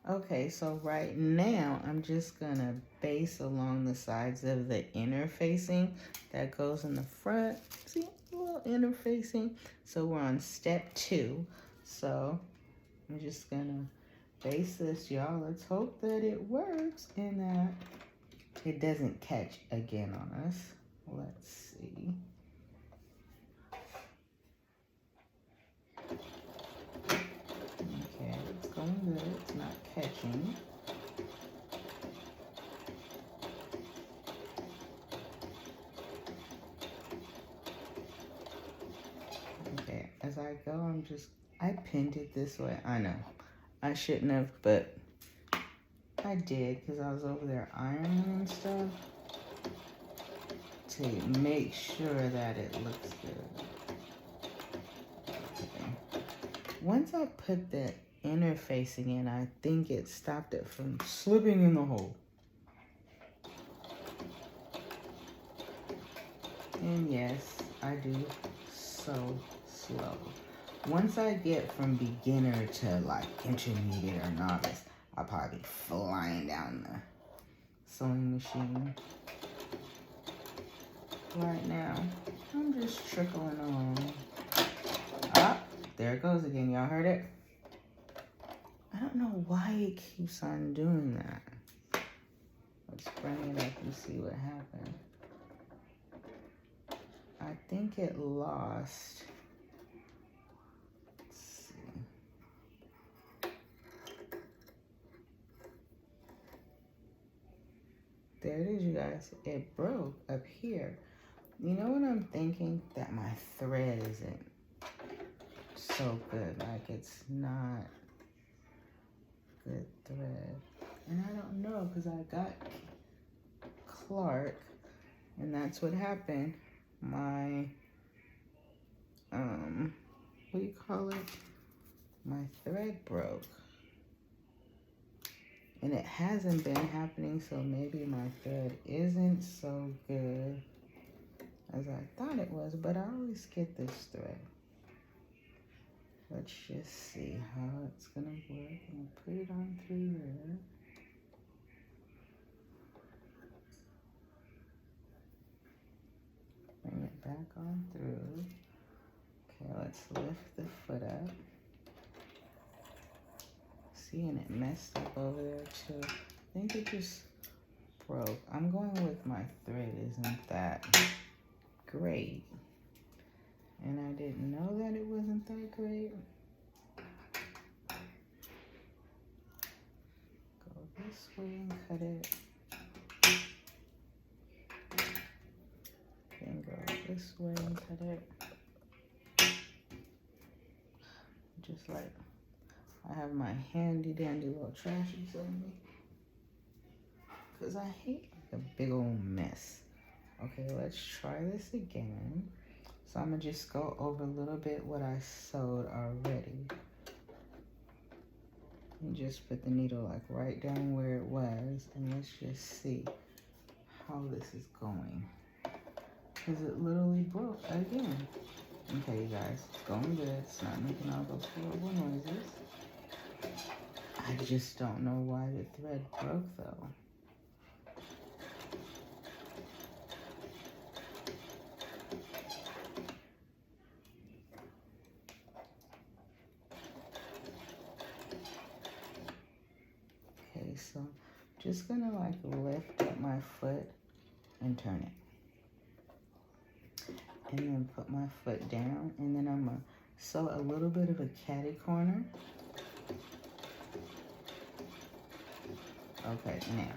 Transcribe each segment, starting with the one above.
Okay, so right now I'm just gonna base along the sides of the interfacing that goes in the front. See, a little interfacing. So we're on step 2. So I'm just gonna base this, y'all. Let's hope that it works and that it doesn't catch again on us. Let's see. Okay, it's going good. It's not catching. Okay, as I go, I pinned it this way. I know. I shouldn't have, but I did because I was over there ironing and stuff to make sure that it looks good. Okay. Once I put the interfacing in, I think it stopped it from slipping in the hole. And yes, I do so slow. Once I get from beginner to like intermediate or novice, I'll probably be flying down the sewing machine. Right now, I'm just trickling along. Ah, there it goes again. Y'all heard it? I don't know why it keeps on doing that. Let's bring it up and see what happened. I think it lost. Let's see. There it is, you guys. It broke up here. You know what I'm thinking? That my thread isn't so good. Like, it's not good thread. And I don't know, because I got Clark, and that's what happened. My, what do you call it? My thread broke. And it hasn't been happening, so maybe my thread isn't so good as I thought it was, but I always get this thread. Let's just see how it's gonna work. I'm gonna put it on through there. Bring it back on through. Okay, let's lift the foot up. See, and it messed up over there too. I think it just broke. I'm going with my thread isn't that great. And I didn't know that it wasn't that great. Go this way and cut it. Then go this way and cut it. Just like I have my handy dandy little trashies on me. Because I hate like a big old mess. Okay, let's try this again. So I'm going to just go over a little bit what I sewed already. And just put the needle like right down where it was. And let's just see how this is going. Because it literally broke again. Okay, you guys, it's going good. It's not making all those horrible noises. I just don't know why the thread broke though. Okay, so just gonna like lift up my foot and turn it. And then put my foot down, and then I'm gonna sew a little bit of a catty corner. Okay, now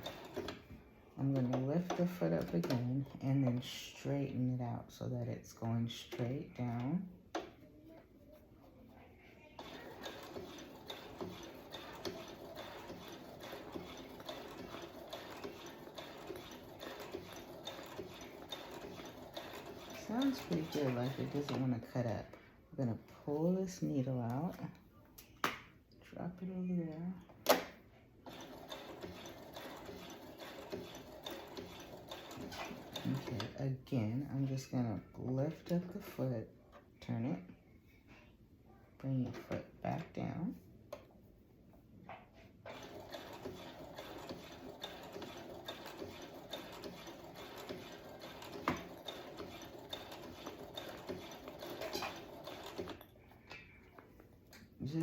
I'm gonna lift the foot up again and then straighten it out so that it's going straight down. Sounds pretty good, like it doesn't want to cut up. I'm gonna pull this needle out, drop it over there. Okay, again, I'm just gonna lift up the foot, turn it, bring your foot back down.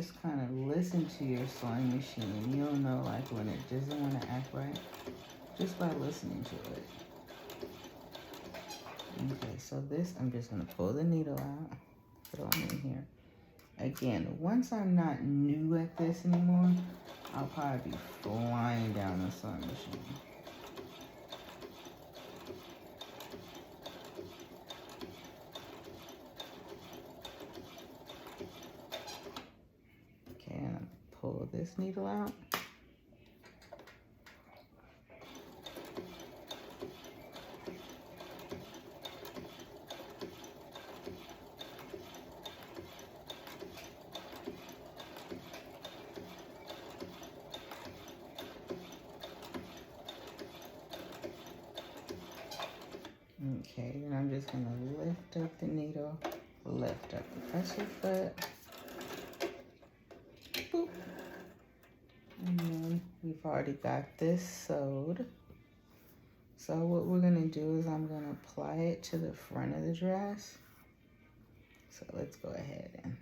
just kind of listen to your sewing machine. You'll know like when it doesn't want to act right just by listening to it. Okay, so this, I'm just gonna pull the needle out, put it on in here. Again, once I'm not new at this anymore, I'll probably be flying down the sewing machine. Okay, and I'm pull this needle out. Okay, then I'm just gonna lift up the needle, lift up the pressure foot, boop. And then we've already got this sewed. So what we're gonna do is I'm gonna apply it to the front of the dress. So let's go ahead and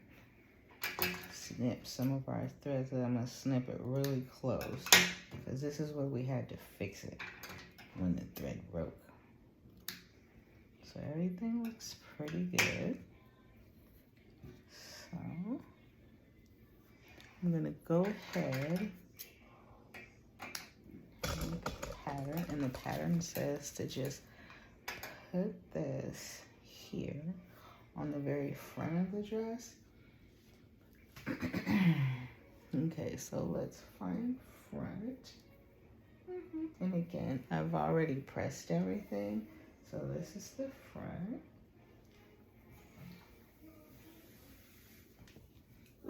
snip some of our threads. I'm gonna snip it really close because this is where we had to fix it when the thread broke. So everything looks pretty good. So I'm gonna go ahead and make a pattern, and the pattern says to just put this here on the very front of the dress. Okay, so let's find front. And again, I've already pressed everything. So this is the front.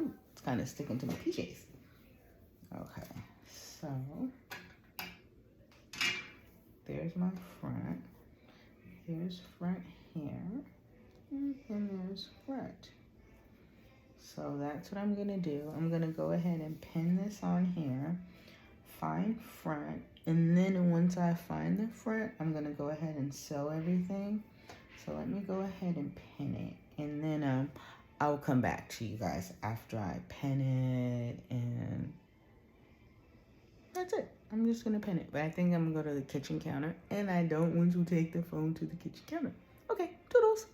Ooh, it's kind of sticking to my PJs. Okay, so there's my front. Here's front here, and there's front. So that's what I'm gonna do. I'm gonna go ahead and pin this on here, find front, and then once I find the front, I'm gonna go ahead and sew everything. So let me go ahead and pin it, and then I'll come back to you guys after I pin it, and that's it. I'm just gonna pin it, but I think I'm gonna go to the kitchen counter, and I don't want to take the phone to the kitchen counter. Okay, toodles.